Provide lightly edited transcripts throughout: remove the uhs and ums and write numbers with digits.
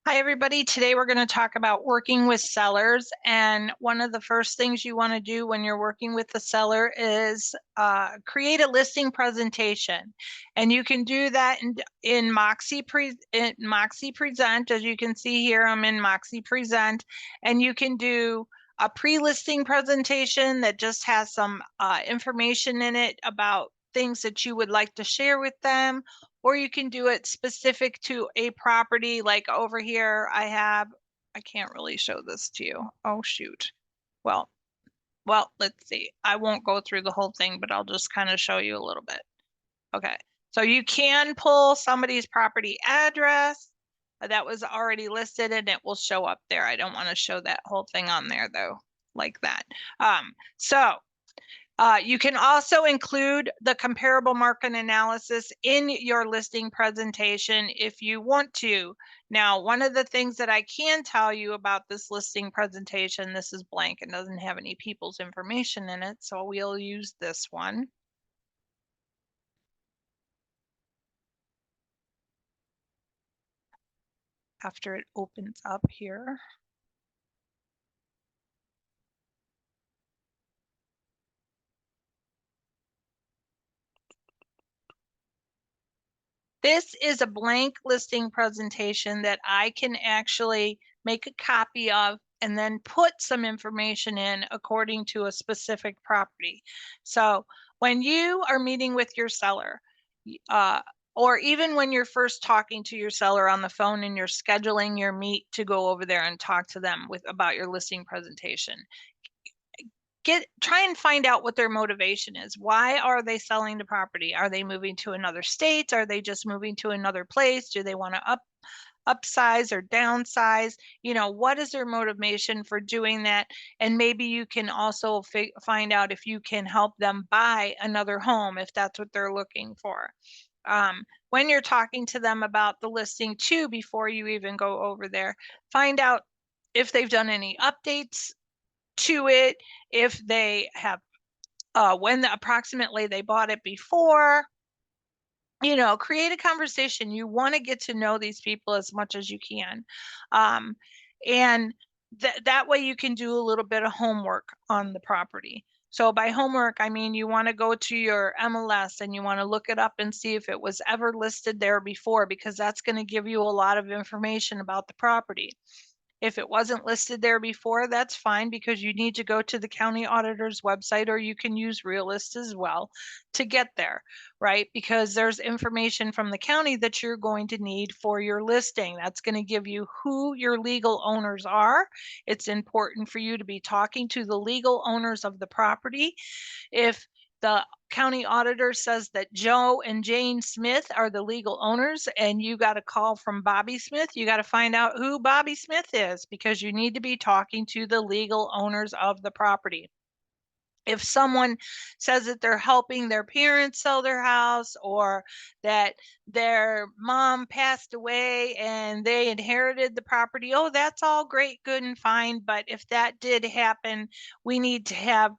Hi, everybody. Today we're going to talk about working with sellers. And one of the first things you want to do when you're working with the seller is create a listing presentation. And you can do that in Moxie Present. As you can see here, I'm in Moxie Present. And you can do a pre-listing presentation that just has some information in it about things that you would like to share with them, or you can do it specific to a property. Like over here, I can't really show this to you. Oh, shoot. Well, let's see. I won't go through the whole thing, but I'll just kind of show you a little bit. Okay. So you can pull somebody's property address that was already listed and it will show up there. I don't want to show that whole thing on there though, like that. You can also include the comparable market analysis in your listing presentation if you want to. Now, one of the things that I can tell you about this listing presentation, this is blank and doesn't have any people's information in it, so we'll use this one. After it opens up here. This is a blank listing presentation that I can actually make a copy of and then put some information in according to a specific property. So when you are meeting with your seller, or even when you're first talking to your seller on the phone and you're scheduling your meet to go over there and talk to them about your listing presentation, try and find out what their motivation is. Why are they selling the property? Are they moving to another state? Are they just moving to another place? Do they want to upsize or downsize? You know, what is their motivation for doing that? And maybe you can also find out if you can help them buy another home if that's what they're looking for. When you're talking to them about the listing too, before you even go over there, find out if they've done any updates to it, if they have when approximately they bought it before. You know, create a conversation. You want to get to know these people as much as you can, and that way you can do a little bit of homework on the property. So by homework, I mean you want to go to your MLS and you want to look it up and see if it was ever listed there before, because that's going to give you a lot of information about the property. If it wasn't listed there before, that's fine, because you need to go to the county auditor's website, or you can use Realist as well to get there, right? Because there's information from the county that you're going to need for your listing. That's going to give you who your legal owners are. It's important for you to be talking to the legal owners of the property. If the county auditor says that Joe and Jane Smith are the legal owners and you got a call from Bobby Smith, you got to find out who Bobby Smith is, because you need to be talking to the legal owners of the property. If someone says that they're helping their parents sell their house, or that their mom passed away and they inherited the property, oh, that's all great, good and fine. But if that did happen, we need to have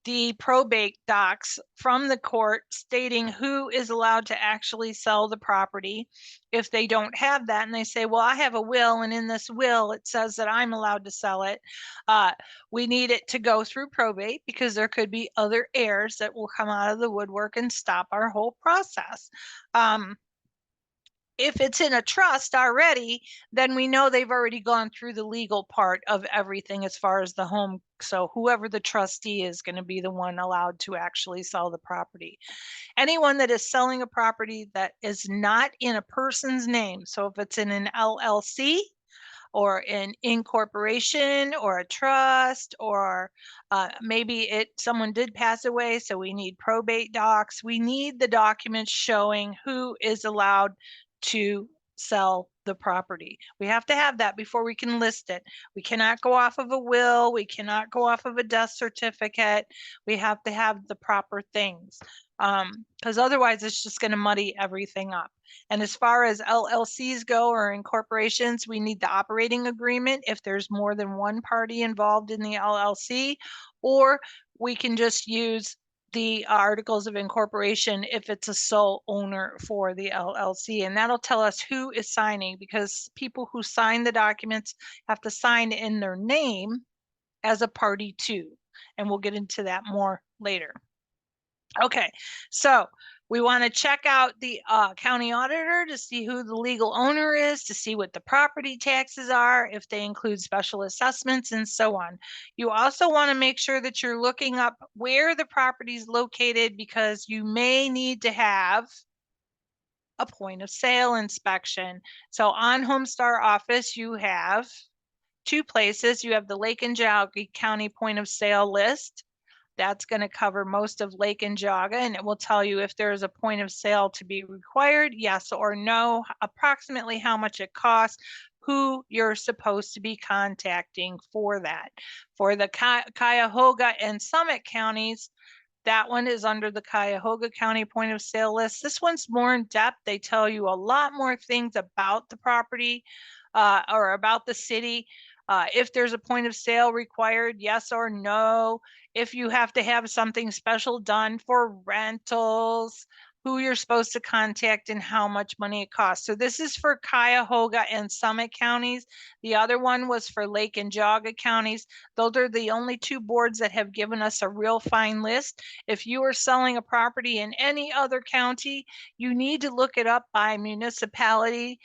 the probate docs from the court stating who is allowed to actually sell the property. If they don't have that and they say, well, I have a will, and in this will it says that I'm allowed to sell it, we need it to go through probate, because there could be other heirs that will come out of the woodwork and stop our whole process. If it's in a trust already, then we know they've already gone through the legal part of everything as far as the home. So whoever the trustee is going to be the one allowed to actually sell the property. Anyone that is selling a property that is not in a person's name, so if it's in an LLC or an incorporation or a trust, or maybe someone did pass away, so we need probate docs. We need the documents showing who is allowed to sell the property. We have to have that before we can list it. We cannot go off of a will. We cannot go off of a death certificate. We have to have the proper things, because otherwise it's just going to muddy everything up. And as far as LLCs go, or incorporations, we need the operating agreement if there's more than one party involved in the LLC, or we can just use the articles of incorporation if it's a sole owner for the LLC, and that'll tell us who is signing, because people who sign the documents have to sign in their name as a party too, and we'll get into that more later. Okay, so we want to check out the county auditor to see who the legal owner is, to see what the property taxes are, if they include special assessments, and so on. You also want to make sure that you're looking up where the property is located, because you may need to have a point of sale inspection. So on Homestar Office, you have two places. You have the Lake and Geauga County point of sale list. That's going to cover most of Lake and Geauga, and it will tell you if there's a point of sale to be required, yes or no, approximately how much it costs, who you're supposed to be contacting for that. For the Cuyahoga and Summit counties, that one is under the Cuyahoga County point of sale list. This one's more in depth. They tell you a lot more things about the property or about the city. If there's a point of sale required, yes or no. If you have to have something special done for rentals, who you're supposed to contact and how much money it costs. So this is for Cuyahoga and Summit counties. The other one was for Lake and Geauga counties. Those are the only two boards that have given us a real fine list. If you are selling a property in any other county, you need to look it up by municipality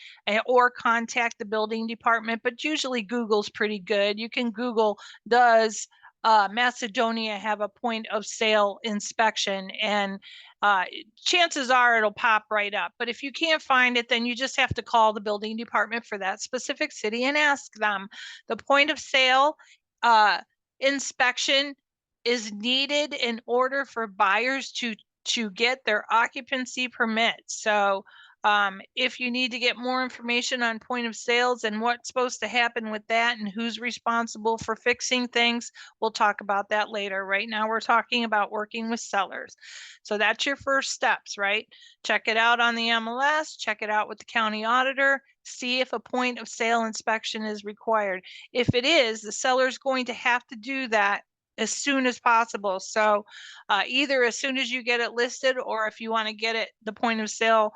or contact the building department, but usually Google's pretty good. You can Google, does Macedonia have a point of sale inspection, and chances are it'll pop right up. But if you can't find it, then you just have to call the building department for that specific city and ask them. The point of sale inspection is needed in order for buyers to get their occupancy permit. So if you need to get more information on point of sales and what's supposed to happen with that and who's responsible for fixing things, we'll talk about that later. Right now, we're talking about working with sellers. So that's your first steps, right? Check it out on the MLS, check it out with the county auditor, see if a point of sale inspection is required. If it is, the seller's going to have to do that as soon as possible. So either as soon as you get it listed, or if you want to get it, the point of sale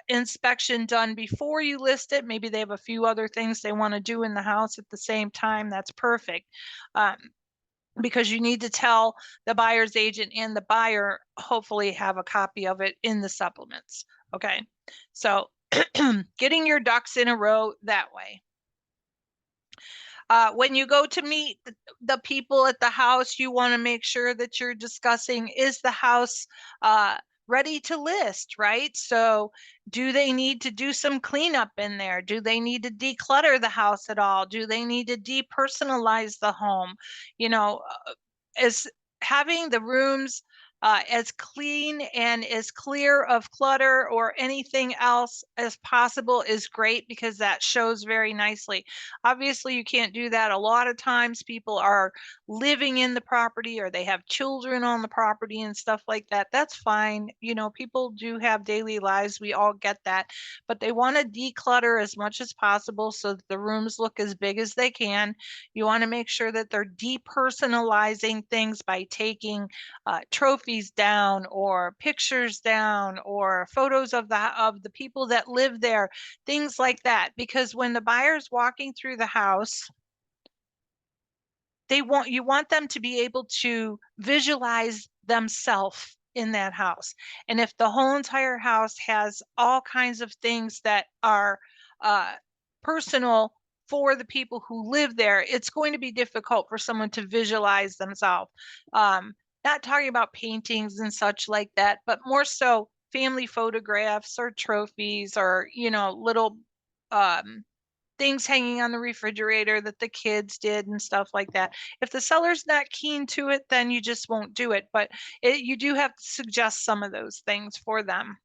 inspection done before you list it, maybe they have a few other things they want to do in the house at the same time, that's perfect. Because you need to tell the buyer's agent and the buyer, hopefully have a copy of it in the supplements. Okay, so getting your ducks in a row that way. When you go to meet the people at the house, you want to make sure that you're discussing, is the house ready to list, right? So do they need to do some cleanup in there? Do they need to declutter the house at all? Do they need to depersonalize the home? You know, as having the rooms as clean and as clear of clutter or anything else as possible is great, because that shows very nicely. Obviously, you can't do that. A lot of times people are living in the property or they have children on the property and stuff like that. That's fine. You know, people do have daily lives. We all get that. But they want to declutter as much as possible so that the rooms look as big as they can. You want to make sure that they're depersonalizing things by taking trophies down or pictures down or photos of the people that live there, things like that. Because when the buyer's walking through the house, you want them to be able to visualize themselves in that house. And if the whole entire house has all kinds of things that are personal for the people who live there, it's going to be difficult for someone to visualize themselves. Not talking about paintings and such like that, but more so family photographs or trophies or, you know, little things hanging on the refrigerator that the kids did and stuff like that. If the seller's not keen to it, then you just won't do it. But you do have to suggest some of those things for them.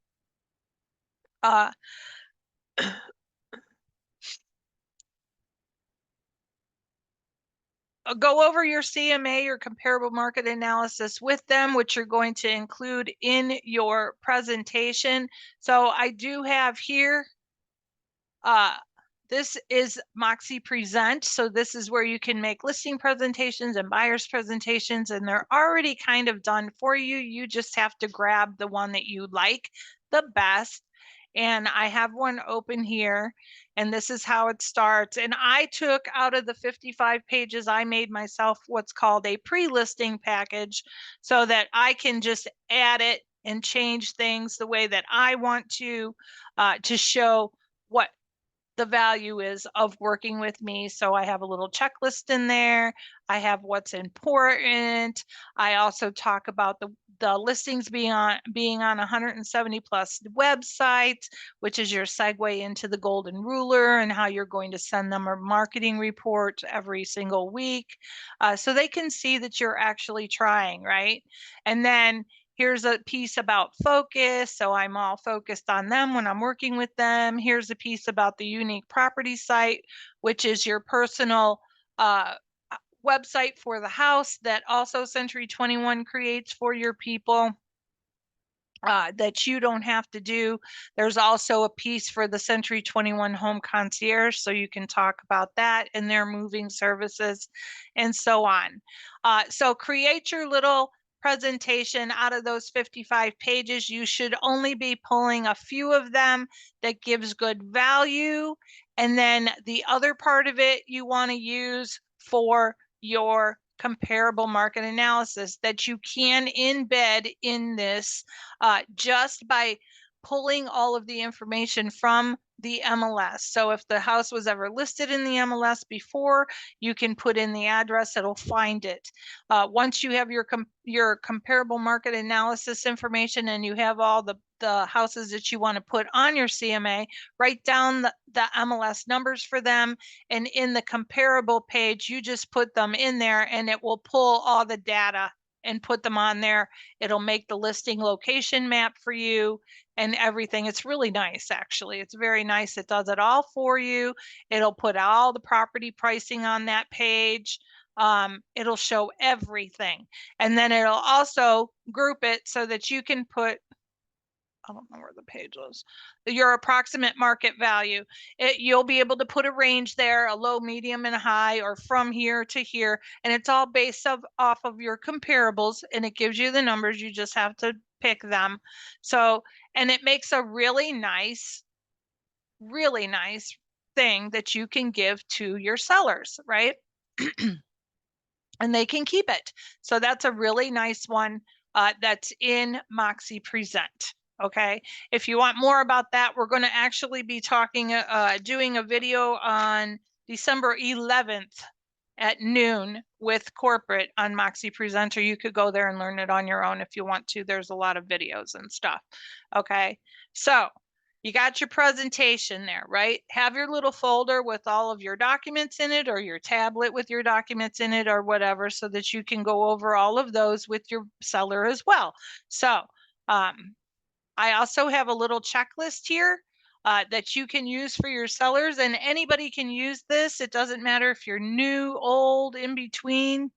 Go over your CMA, your comparable market analysis, with them, which you're going to include in your presentation. So I do have here This is Moxie Present. So this is where you can make listing presentations and buyers presentations, and they're already kind of done for you. You just have to grab the one that you like the best. And I have one open here, and this is how it starts. And I took out of the 55 pages, I made myself what's called a pre-listing package so that I can just add it and change things the way that I want to show what the value is of working with me. So I have a little checklist in there. I have what's important. I also talk about the listings being on 170 plus websites, which is your segue into the golden ruler and how you're going to send them a marketing report every single week, so they can see that you're actually trying, right? And then here's a piece about focus. So I'm all focused on them when I'm working with them. Here's a piece about the unique property site, which is your personal website for the house that also Century 21 creates for your people. That you don't have to do. There's also a piece for the Century 21 Home Concierge, so you can talk about that and their moving services and so on. So create your little presentation out of those 55 pages. You should only be pulling a few of them that gives good value. And then the other part of it you want to use for your comparable market analysis that you can embed in this just by pulling all of the information from the MLS. So if the house was ever listed in the MLS before, you can put in the address, it'll find it. Once you have your comparable market analysis information and you have all the houses that you want to put on your CMA, write down the MLS numbers for them. And in the comparable page, you just put them in there and it will pull all the data and put them on there. It'll make the listing location map for you and everything. It's really nice, actually. It's very nice. It does it all for you. It'll put all the property pricing on that page. It'll show everything. And then it'll also group it so that you can put, I don't know where the page was, your approximate market value. You'll be able to put a range there, a low, medium, and a high, or from here to here. And it's all based off of your comparables, and it gives you the numbers. You just have to pick them. So, and it makes a really nice thing that you can give to your sellers, right? And they can keep it. So that's a really nice one that's in Moxie Present. Okay, if you want more about that, we're going to actually be talking, doing a video on December 11th at noon with corporate on Moxie Presenter. You could go there and learn it on your own if you want to. There's a lot of videos and stuff. Okay, so you got your presentation there, right? Have your little folder with all of your documents in it, or your tablet with your documents in it, or whatever, so that you can go over all of those with your seller as well. So I also have a little checklist here that you can use for your sellers, and anybody can use this. It doesn't matter if you're new, old, in between.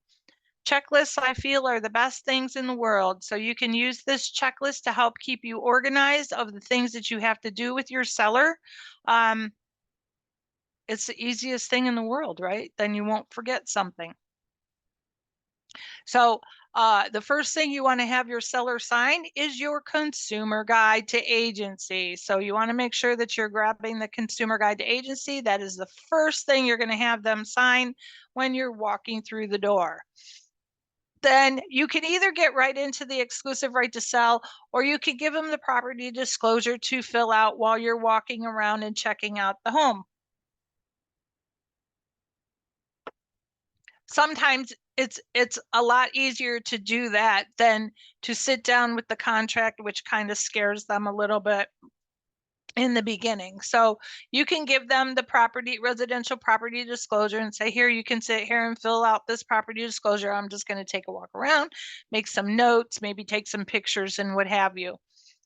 Checklists, I feel, are the best things in the world. So you can use this checklist to help keep you organized of the things that you have to do with your seller. It's the easiest thing in the world, right? Then you won't forget something. So the first thing you want to have your seller sign is your consumer guide to agency. So you want to make sure that you're grabbing the consumer guide to agency. That is the first thing you're going to have them sign when you're walking through the door. Then you can either get right into the exclusive right to sell, or you can give them the property disclosure to fill out while you're walking around and checking out the home. Sometimes it's a lot easier to do that than to sit down with the contract, which kind of scares them a little bit in the beginning. So you can give them the residential property disclosure and say, here, you can sit here and fill out this property disclosure. I'm just going to take a walk around, make some notes, maybe take some pictures and what have you.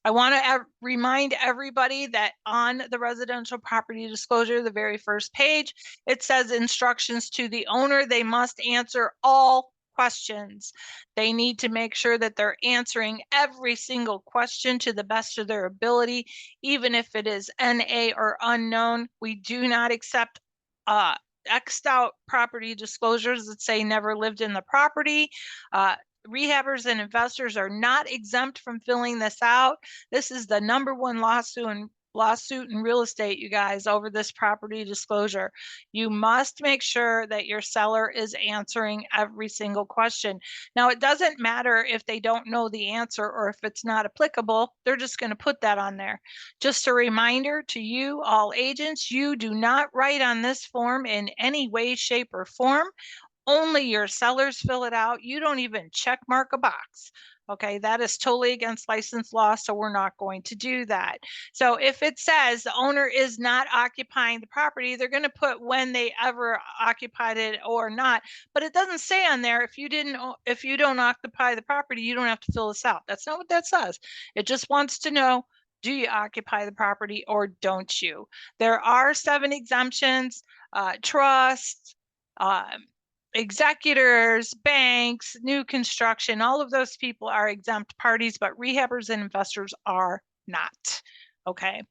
I want to remind everybody that on the residential property disclosure, the very first page, it says instructions to the owner. They must answer all questions. They need to make sure that they're answering every single question to the best of their ability, even if it is NA or unknown. We do not accept X'd out property disclosures that say never lived in the property. Rehabbers and investors are not exempt from filling this out. This is the #1 lawsuit in real estate, you guys, over this property disclosure. You must make sure that your seller is answering every single question. Now, it doesn't matter if they don't know the answer or if it's not applicable, they're just going to put that on there. Just a reminder to you, all agents, you do not write on this form in any way, shape, or form. Only your sellers fill it out. You don't even check mark a box. Okay, that is totally against license law, so we're not going to do that. So if it says the owner is not occupying the property, they're going to put when they ever occupied it or not. But it doesn't say on there if you don't occupy the property, you don't have to fill this out. That's not what that says. It just wants to know, do you occupy the property or don't you? There are 7 exemptions: trusts, executors, banks, new construction, all of those people are exempt parties, but rehabbers and investors are not. Okay.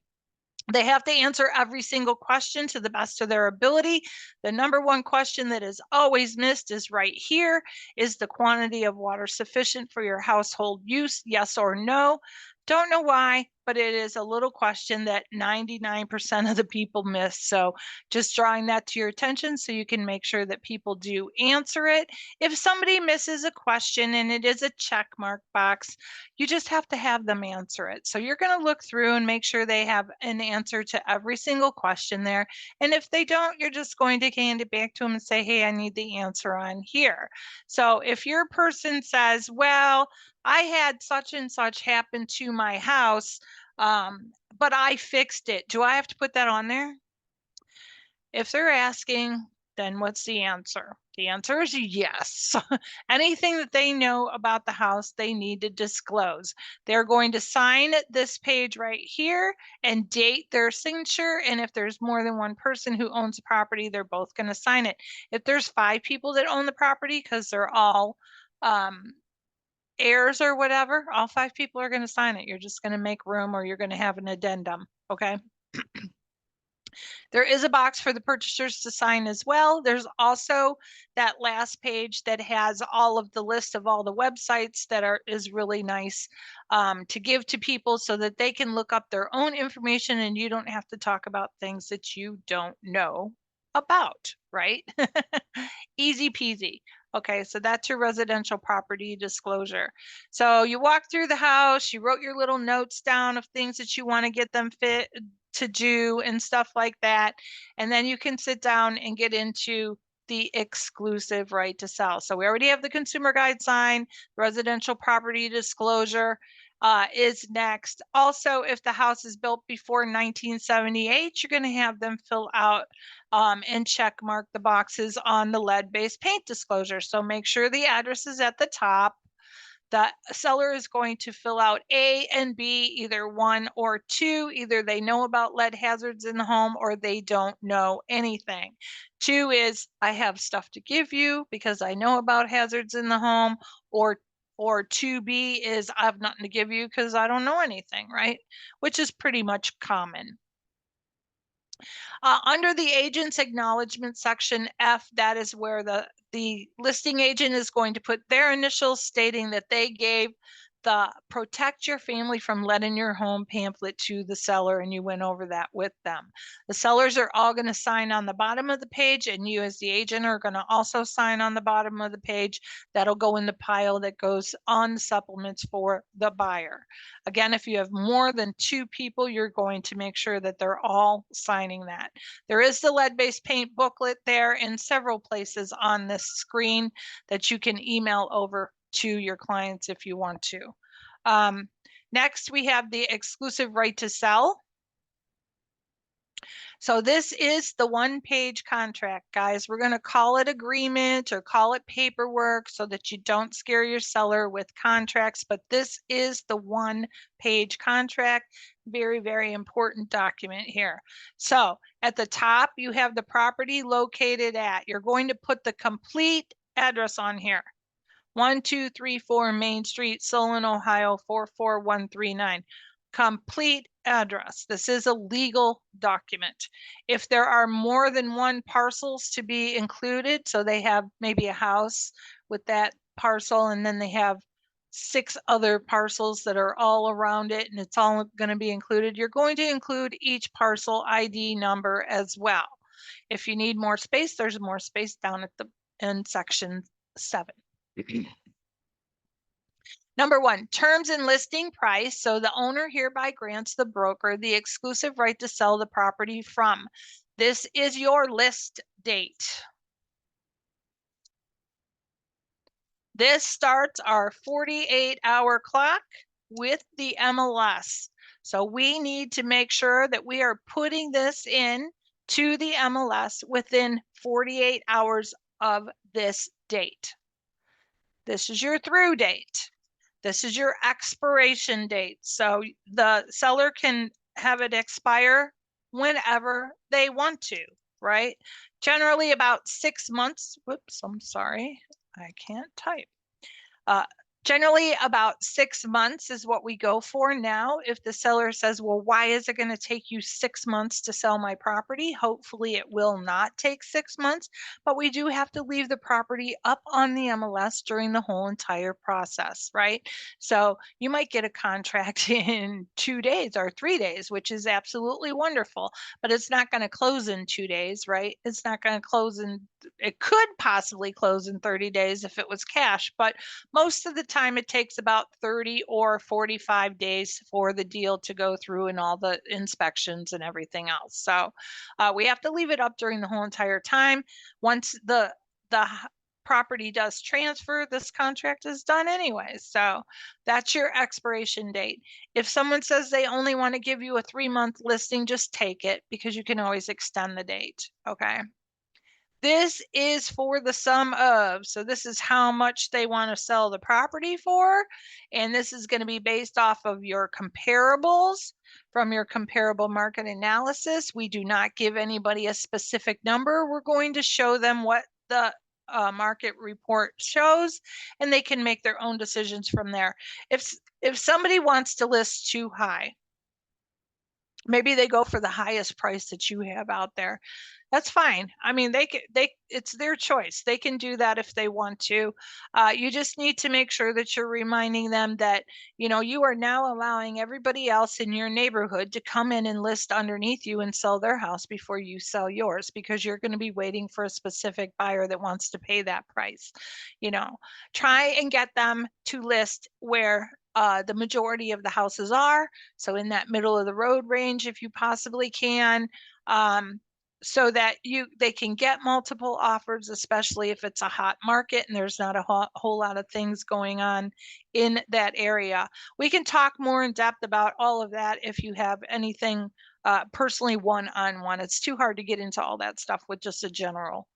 They have to answer every single question to the best of their ability. The #1 question that is always missed is right here. Is the quantity of water sufficient for your household use? Yes or no? Don't know why, but it is a little question that 99% of the people miss. So just drawing that to your attention so you can make sure that people do answer it. If somebody misses a question and it is a check mark box, you just have to have them answer it. So you're going to look through and make sure they have an answer to every single question there. And if they don't, you're just going to hand it back to them and say, hey, I need the answer on here. So if your person says, well, I had such and such happen to my house, but I fixed it, do I have to put that on there? If they're asking, then what's the answer? The answer is yes. Anything that they know about the house, they need to disclose. They're going to sign this page right here and date their signature. And if there's more than one person who owns the property, they're both going to sign it. If there's 5 people that own the property, because they're all heirs or whatever, all 5 people are going to sign it. You're just going to make room, or you're going to have an addendum. Okay. There is a box for the purchasers to sign as well. There's also that last page that has all of the list of all the websites that is really nice to give to people so that they can look up their own information and you don't have to talk about things that you don't know about, right? Easy peasy. Okay, so that's your residential property disclosure. So you walk through the house, you wrote your little notes down of things that you want to get them fit to do and stuff like that. And then you can sit down and get into the exclusive right to sell. So we already have the consumer guide sign, residential property disclosure is next. Also, if the house is built before 1978, you're going to have them fill out and check mark the boxes on the lead-based paint disclosure. So make sure the address is at the top. The seller is going to fill out A and B, either 1 or 2. Either they know about lead hazards in the home or they don't know anything. 2 is, I have stuff to give you because I know about hazards in the home, or 2B is, I have nothing to give you because I don't know anything, right? Which is pretty much common. Under the agent's acknowledgement section F, that is where the listing agent is going to put their initials stating that they gave the Protect Your Family from Lead in Your Home pamphlet to the seller, and you went over that with them. The sellers are all going to sign on the bottom of the page, and you as the agent are going to also sign on the bottom of the page. That'll go in the pile that goes on the supplements for the buyer. Again, if you have more than 2 people, you're going to make sure that they're all signing that. There is the lead-based paint booklet there in several places on this screen that you can email over to your clients if you want to. Next, we have the exclusive right to sell. So this is the 1-page contract, guys. We're going to call it agreement or call it paperwork so that you don't scare your seller with contracts, but this is the 1-page contract. Very, very important document here. So at the top, you have the property located at. You're going to put the complete address on here. 1234 Main Street, Solon, Ohio, 44139. Complete address. This is a legal document. If there are more than one parcels to be included, so they have maybe a house with that parcel, and then they have 6 other parcels that are all around it, and it's all going to be included, you're going to include each parcel ID number as well. If you need more space, there's more space down at the in section 7. Number 1, terms and listing price. So the owner hereby grants the broker the exclusive right to sell the property from. This is your list date. This starts our 48-hour clock with the MLS. So we need to make sure that we are putting this in to the MLS within 48 hours of this date. This is your through date. This is your expiration date. So the seller can have it expire whenever they want to, right? Generally about 6 months. Whoops, I'm sorry. I can't type. Generally about 6 months is what we go for now. If the seller says, well, why is it going to take you 6 months to sell my property? Hopefully it will not take 6 months, but we do have to leave the property up on the MLS during the whole entire process, right? So you might get a contract in 2 days or 3 days, which is absolutely wonderful, but it's not going to close in 2 days, right? It's not going to close it could possibly close in 30 days if it was cash, but most of the time it takes about 30 or 45 days for the deal to go through and all the inspections and everything else. So we have to leave it up during the whole entire time. Once the property does transfer, this contract is done anyway. So that's your expiration date. If someone says they only want to give you a 3-month listing, just take it because you can always extend the date. Okay. This is for the sum of, so this is how much they want to sell the property for. And this is going to be based off of your comparables from your comparable market analysis. We do not give anybody a specific number. We're going to show them what the market report shows, and they can make their own decisions from there. If somebody wants to list too high, maybe they go for the highest price that you have out there. That's fine. I mean, it's their choice. They can do that if they want to. You just need to make sure that you're reminding them that, you are now allowing everybody else in your neighborhood to come in and list underneath you and sell their house before you sell yours, because you're going to be waiting for a specific buyer that wants to pay that price. Try and get them to list where the majority of the houses are. So in that middle of the road range, if you possibly can, so that they can get multiple offers, especially if it's a hot market and there's not a whole lot of things going on in that area. We can talk more in depth about all of that if you have anything personally one-on-one. It's too hard to get into all that stuff with just a general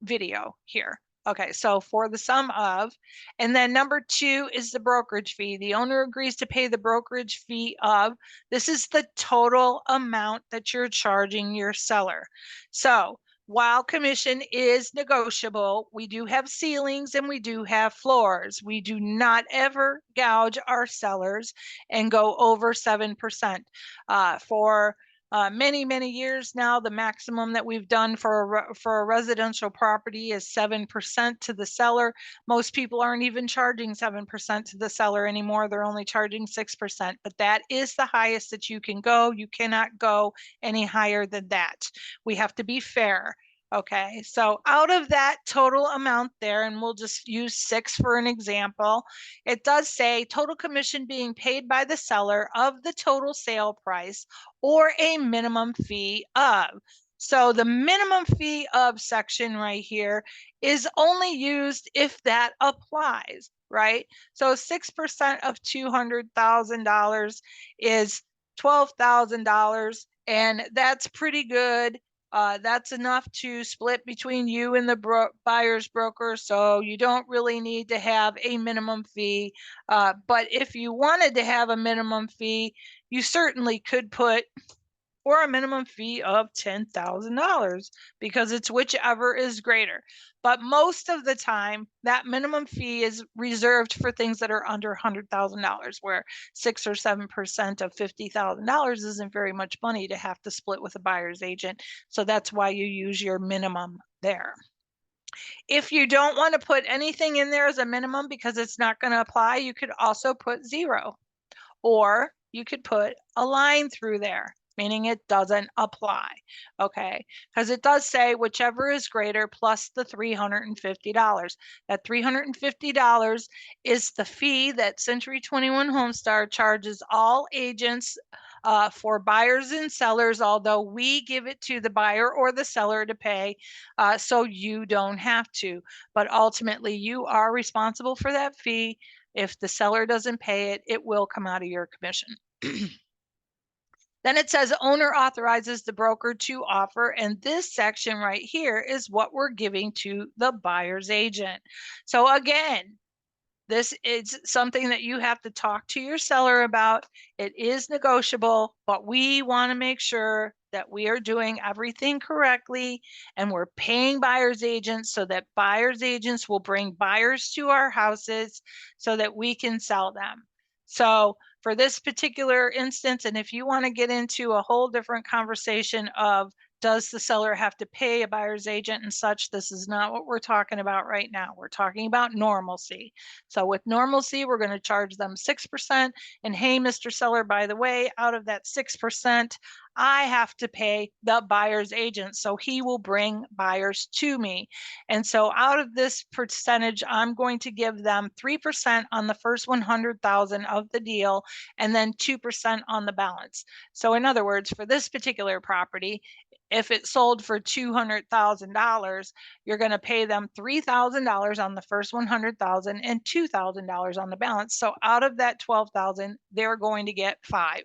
video here. Okay, so for the sum of, and then number 2 is the brokerage fee. The owner agrees to pay the brokerage fee of, this is the total amount that you're charging your seller. So while commission is negotiable, we do have ceilings and we do have floors. We do not ever gouge our sellers and go over 7%. For many, many years now, the maximum that we've done for a residential property is 7% to the seller. Most people aren't even charging 7% to the seller anymore. They're only charging 6%, but that is the highest that you can go. You cannot go any higher than that. We have to be fair. Okay, so out of that total amount there, and we'll just use 6 for an example, it does say total commission being paid by the seller of the total sale price or a minimum fee of. So the minimum fee of section right here is only used if that applies, right? So 6% of $200,000 is $12,000, and that's pretty good. That's enough to split between you and the buyer's broker, so you don't really need to have a minimum fee. But if you wanted to have a minimum fee, you certainly could put or a minimum fee of $10,000 because it's whichever is greater. But most of the time, that minimum fee is reserved for things that are under $100,000, where 6 or 7% of $50,000 isn't very much money to have to split with a buyer's agent. So that's why you use your minimum there. If you don't want to put anything in there as a minimum because it's not going to apply, you could also put 0, or you could put a line through there, meaning it doesn't apply. Okay, because it does say whichever is greater plus the $350. That $350 is the fee that Century 21 Homestar charges all agents for buyers and sellers, although we give it to the buyer or the seller to pay, so you don't have to. But ultimately, you are responsible for that fee. If the seller doesn't pay it, it will come out of your commission. Then it says owner authorizes the broker to offer, and this section right here is what we're giving to the buyer's agent. So again, this is something that you have to talk to your seller about. It is negotiable, but we want to make sure that we are doing everything correctly and we're paying buyer's agents so that buyer's agents will bring buyers to our houses so that we can sell them. So for this particular instance, and if you want to get into a whole different conversation of does the seller have to pay a buyer's agent and such, this is not what we're talking about right now. We're talking about normalcy. So with normalcy, we're going to charge them 6%. And hey, Mr. Seller, by the way, out of that 6%, I have to pay the buyer's agent. So he will bring buyers to me. And so out of this percentage, I'm going to give them 3% on the first 100,000 of the deal, and then 2% on the balance. So in other words, for this particular property, if it sold for $200,000, you're going to pay them $3,000 on the first 100,000 and $2,000 on the balance. So out of that 12,000, they're going to get 5.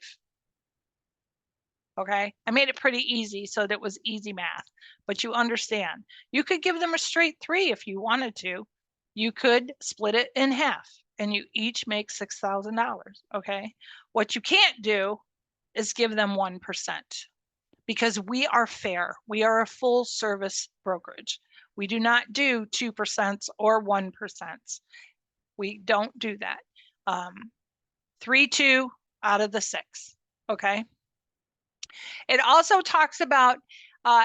Okay, I made it pretty easy so that it was easy math, but you understand. You could give them a straight 3 if you wanted to. You could split it in half and you each make $6,000. Okay, what you can't do is give them 1%. Because we are fair. We are a full service brokerage. We do not do 2% or 1%. We don't do that. 3-2 out of the 6. Okay. It also talks about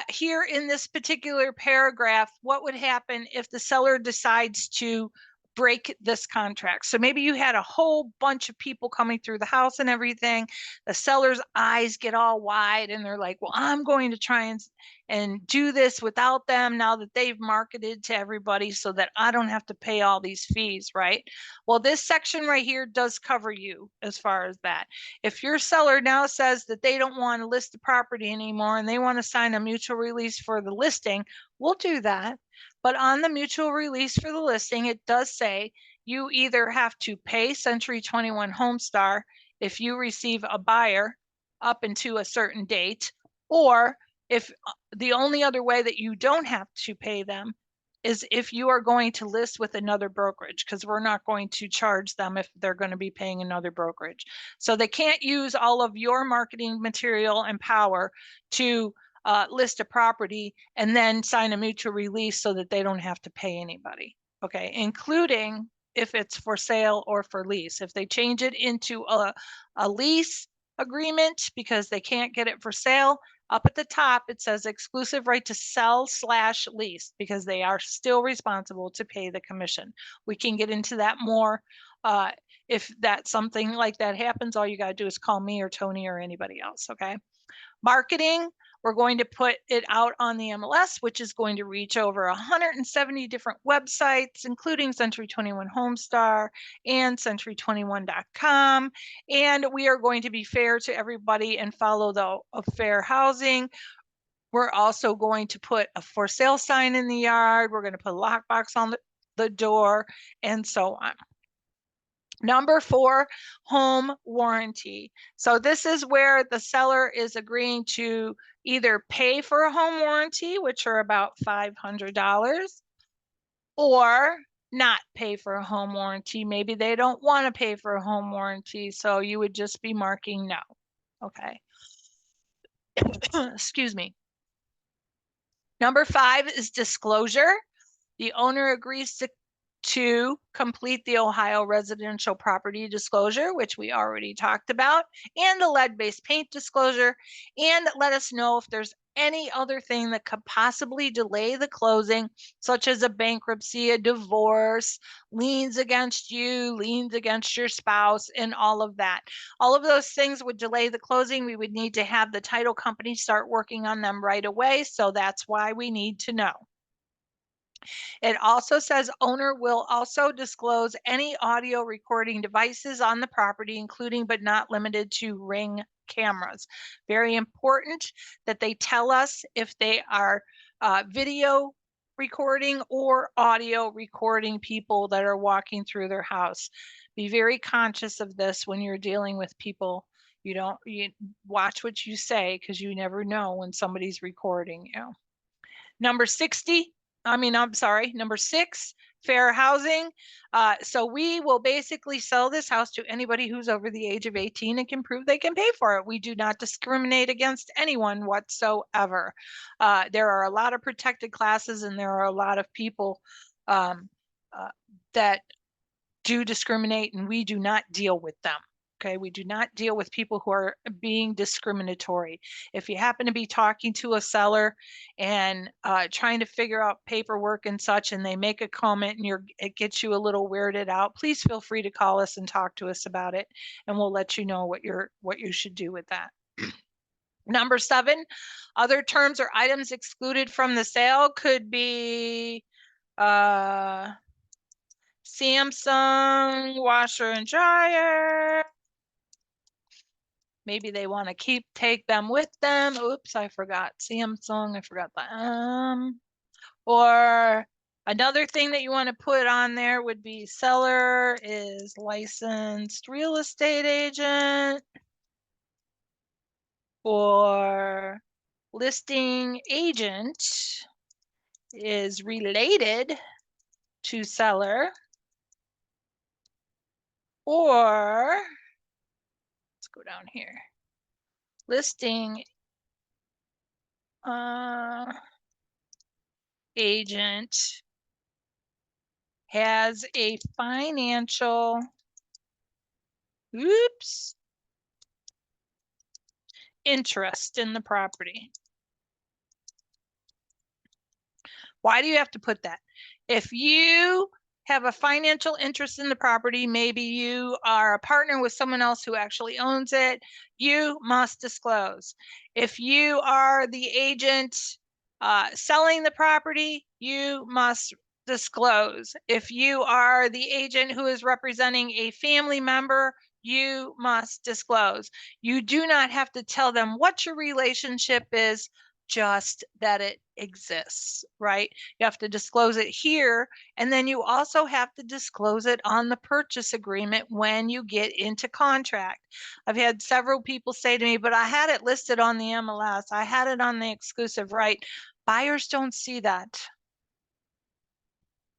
here in this particular paragraph, what would happen if the seller decides to break this contract. So maybe you had a whole bunch of people coming through the house and everything. The seller's eyes get all wide and they're like, well, I'm going to try and do this without them now that they've marketed to everybody so that I don't have to pay all these fees, right? Well, this section right here does cover you as far as that. If your seller now says that they don't want to list the property anymore and they want to sign a mutual release for the listing, we'll do that. But on the mutual release for the listing, it does say you either have to pay Century 21 Homestar if you receive a buyer up into a certain date, or if the only other way that you don't have to pay them is if you are going to list with another brokerage, because we're not going to charge them if they're going to be paying another brokerage. So they can't use all of your marketing material and power to list a property and then sign a mutual release so that they don't have to pay anybody. Okay, including if it's for sale or for lease. If they change it into a lease agreement because they can't get it for sale, up at the top, it says exclusive right to sell/lease because they are still responsible to pay the commission. We can get into that more. If that's something like that happens, all you got to do is call me or Tony or anybody else. Okay. Marketing, we're going to put it out on the MLS, which is going to reach over 170 different websites, including Century 21 Homestar and century21.com. And we are going to be fair to everybody and follow the fair housing. We're also going to put a for sale sign in the yard. We're going to put a lockbox on the door and so on. Number 4, home warranty. So this is where the seller is agreeing to either pay for a home warranty, which are about $500, or not pay for a home warranty. Maybe they don't want to pay for a home warranty, so you would just be marking no. Okay. Excuse me. Number 5 is disclosure. The owner agrees to complete the Ohio residential property disclosure, which we already talked about, and the lead-based paint disclosure, and let us know if there's any other thing that could possibly delay the closing, such as a bankruptcy, a divorce, liens against you, liens against your spouse, and all of that. All of those things would delay the closing. We would need to have the title company start working on them right away, so that's why we need to know. It also says owner will also disclose any audio recording devices on the property, including but not limited to Ring cameras. Very important that they tell us if they are video recording or audio recording people that are walking through their house. Be very conscious of this when you're dealing with people. You watch what you say, because you never know when somebody's recording you. Number 6, fair housing. So we will basically sell this house to anybody who's over the age of 18 and can prove they can pay for it. We do not discriminate against anyone whatsoever. There are a lot of protected classes, and there are a lot of people that do discriminate, and we do not deal with them. Okay, we do not deal with people who are being discriminatory. If you happen to be talking to a seller and trying to figure out paperwork and such, and they make a comment and it gets you a little weirded out, please feel free to call us and talk to us about it, and we'll let you know what you should do with that. Number 7, other terms or items excluded from the sale could be Samsung washer and dryer. Maybe they want to take them with them. Oops, I forgot Samsung. I forgot that. Or another thing that you want to put on there would be seller is licensed real estate agent, or listing agent is related to seller, or let's go down here. Listing agent has a financial interest in the property. Why do you have to put that? If you have a financial interest in the property, maybe you are a partner with someone else who actually owns it, you must disclose. If you are the agent selling the property, you must disclose. If you are the agent who is representing a family member, you must disclose. You do not have to tell them what your relationship is, just that it exists, right? You have to disclose it here, and then you also have to disclose it on the purchase agreement when you get into contract. I've had several people say to me, but I had it listed on the MLS. I had it on the exclusive right. Buyers don't see that.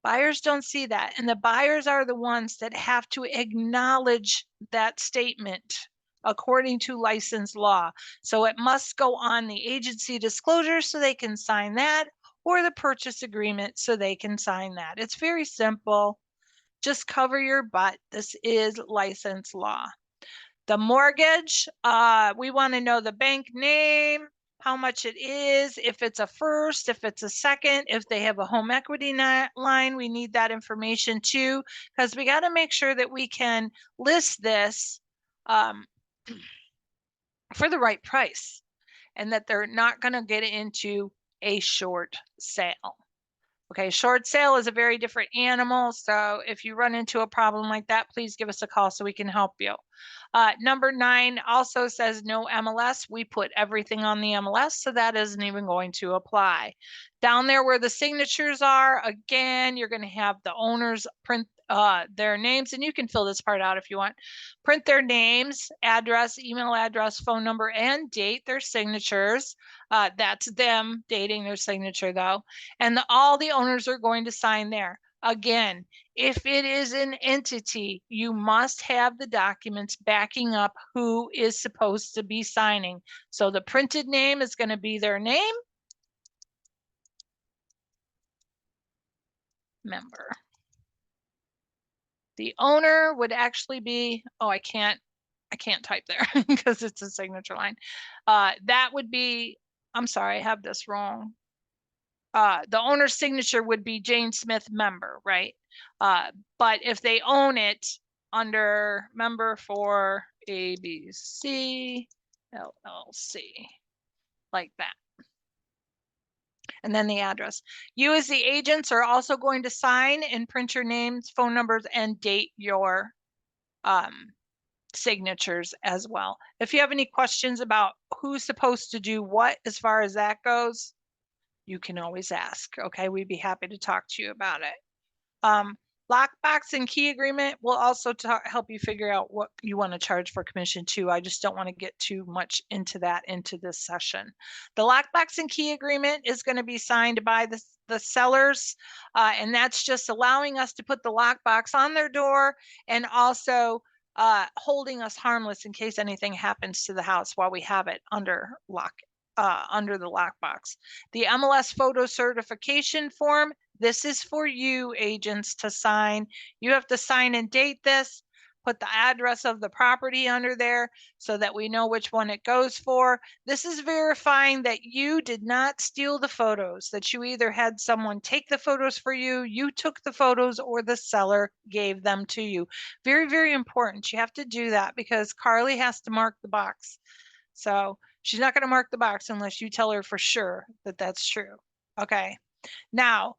Buyers don't see that, and the buyers are the ones that have to acknowledge that statement according to license law. So it must go on the agency disclosure so they can sign that, or the purchase agreement so they can sign that. It's very simple. Just cover your butt. This is license law. The mortgage, we want to know the bank name, how much it is, if it's a first, if it's a second, if they have a home equity line, we need that information too, because we got to make sure that we can list this for the right price, and that they're not going to get into a short sale. Okay, short sale is a very different animal. So if you run into a problem like that, please give us a call so we can help you. Number 9 also says no MLS. We put everything on the MLS, so that isn't even going to apply. Down there where the signatures are, again, you're going to have the owners print their names, and you can fill this part out if you want. Print their names, address, email address, phone number, and date their signatures. That's them dating their signature though. And all the owners are going to sign there. Again, If it is an entity, you must have the documents backing up who is supposed to be signing. So the printed name is going to be their name, member. The owner would actually be, oh, I can't type there because it's a signature line. That would be, I'm sorry, I have this wrong. The owner's signature would be Jane Smith, member, right? But if they own it under member for ABC LLC, like that. And then the address. You as the agents are also going to sign and print your names, phone numbers, and date your signatures as well. If you have any questions about who's supposed to do what as far as that goes, you can always ask. Okay, we'd be happy to talk to you about it. Lockbox and key agreement will also help you figure out what you want to charge for commission too. I just don't want to get too much into that into this session. The lockbox and key agreement is going to be signed by the sellers, and that's just allowing us to put the lockbox on their door and also holding us harmless in case anything happens to the house while we have it under lock. Under the lockbox. The MLS photo certification form, this is for you agents to sign. You have to sign and date this, put the address of the property under there so that we know which one it goes for. This is verifying that you did not steal the photos, that you either had someone take the photos for you, you took the photos, or the seller gave them to you. Very, very important. You have to do that because Carly has to mark the box. So she's not going to mark the box unless you tell her for sure that that's true. Okay. Now,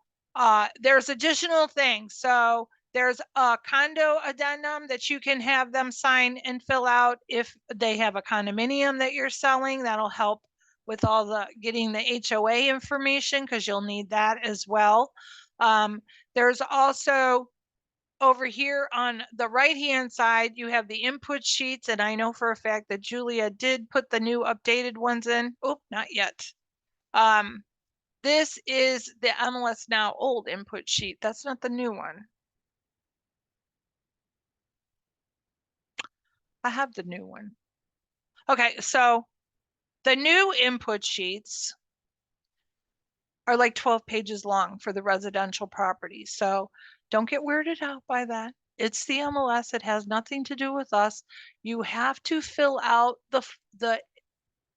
there's additional things. So there's a condo addendum that you can have them sign and fill out if they have a condominium that you're selling. That'll help with all the getting the HOA information because you'll need that as well. There's also over here on the right-hand side, you have the input sheets, and I know for a fact that Julia did put the new updated ones in. Oh, not yet. This is the MLS Now old input sheet. That's not the new one. I have the new one. Okay, so the new input sheets are like 12 pages long for the residential property. So don't get weirded out by that. It's the MLS. It has nothing to do with us. You have to fill out the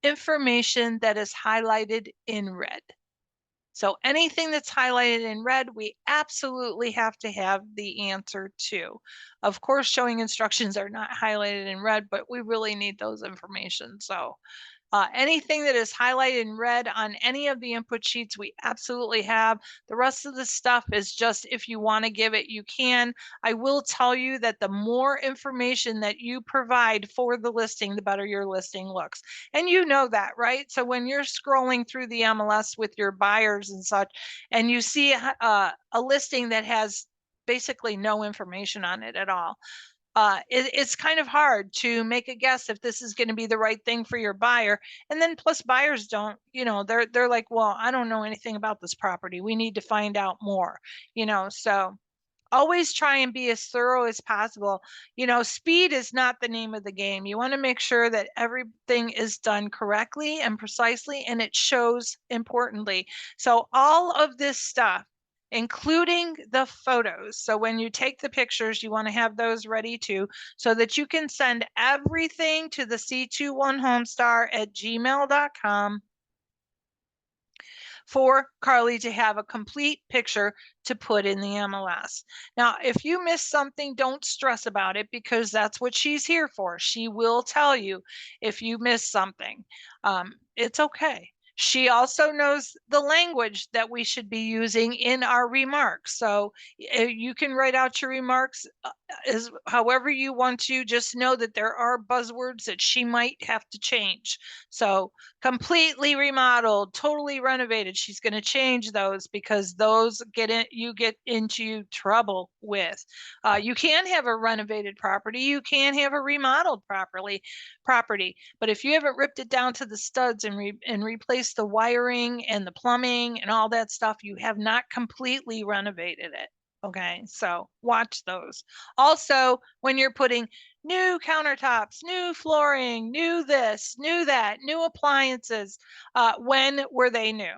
information that is highlighted in red. So anything that's highlighted in red, we absolutely have to have the answer to. Of course, showing instructions are not highlighted in red, but we really need those information. So anything that is highlighted in red on any of the input sheets, we absolutely have. The rest of the stuff is just if you want to give it, you can. I will tell you that the more information that you provide for the listing, the better your listing looks. And you know that, right? So when you're scrolling through the MLS with your buyers and such, and you see a listing that has basically no information on it at all, it's kind of hard to make a guess if this is going to be the right thing for your buyer. And then plus buyers don't, they're like, well, I don't know anything about this property. We need to find out more, so always try and be as thorough as possible. Speed is not the name of the game. You want to make sure that everything is done correctly and precisely, and it shows importantly. So all of this stuff, including the photos. So when you take the pictures, you want to have those ready too, so that you can send everything to the c21homestar@gmail.com for Carly to have a complete picture to put in the MLS. Now, if you miss something, don't stress about it because that's what she's here for. She will tell you if you miss something. It's okay. She also knows the language that we should be using in our remarks. So you can write out your remarks as however you want to. Just know that there are buzzwords that she might have to change. So completely remodeled, totally renovated. She's going to change those because those you get into trouble with. You can have a renovated property. You can have a remodeled property. But if you haven't ripped it down to the studs and replaced the wiring and the plumbing and all that stuff, you have not completely renovated it. Okay, so watch those. Also, when you're putting new countertops, new flooring, new this, new that, new appliances, when were they new?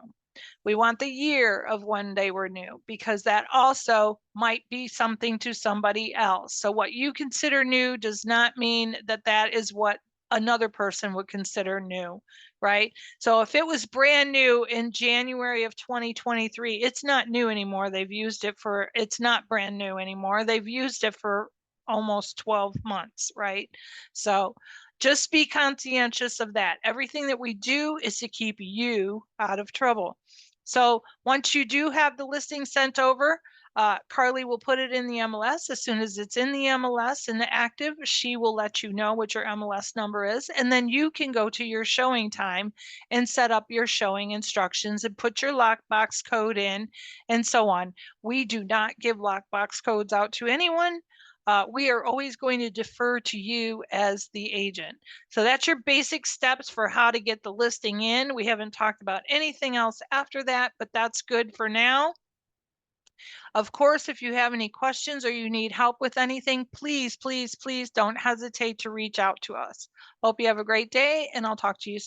We want the year of when they were new, because that also might be something to somebody else. So what you consider new does not mean that that is what another person would consider new, right? So if it was brand new in January of 2023, it's not new anymore. They've used it for, it's not brand new anymore. They've used it for almost 12 months, right? So just be conscientious of that. Everything that we do is to keep you out of trouble. So once you do have the listing sent over, Carly will put it in the MLS. As soon as it's in the MLS and the active, she will let you know what your MLS number is. And then you can go to your showing time and set up your showing instructions and put your lockbox code in and so on. We do not give lockbox codes out to anyone. We are always going to defer to you as the agent. So that's your basic steps for how to get the listing in. We haven't talked about anything else after that, but that's good for now. Of course, if you have any questions or you need help with anything, please, please, please don't hesitate to reach out to us. Hope you have a great day, and I'll talk to you soon.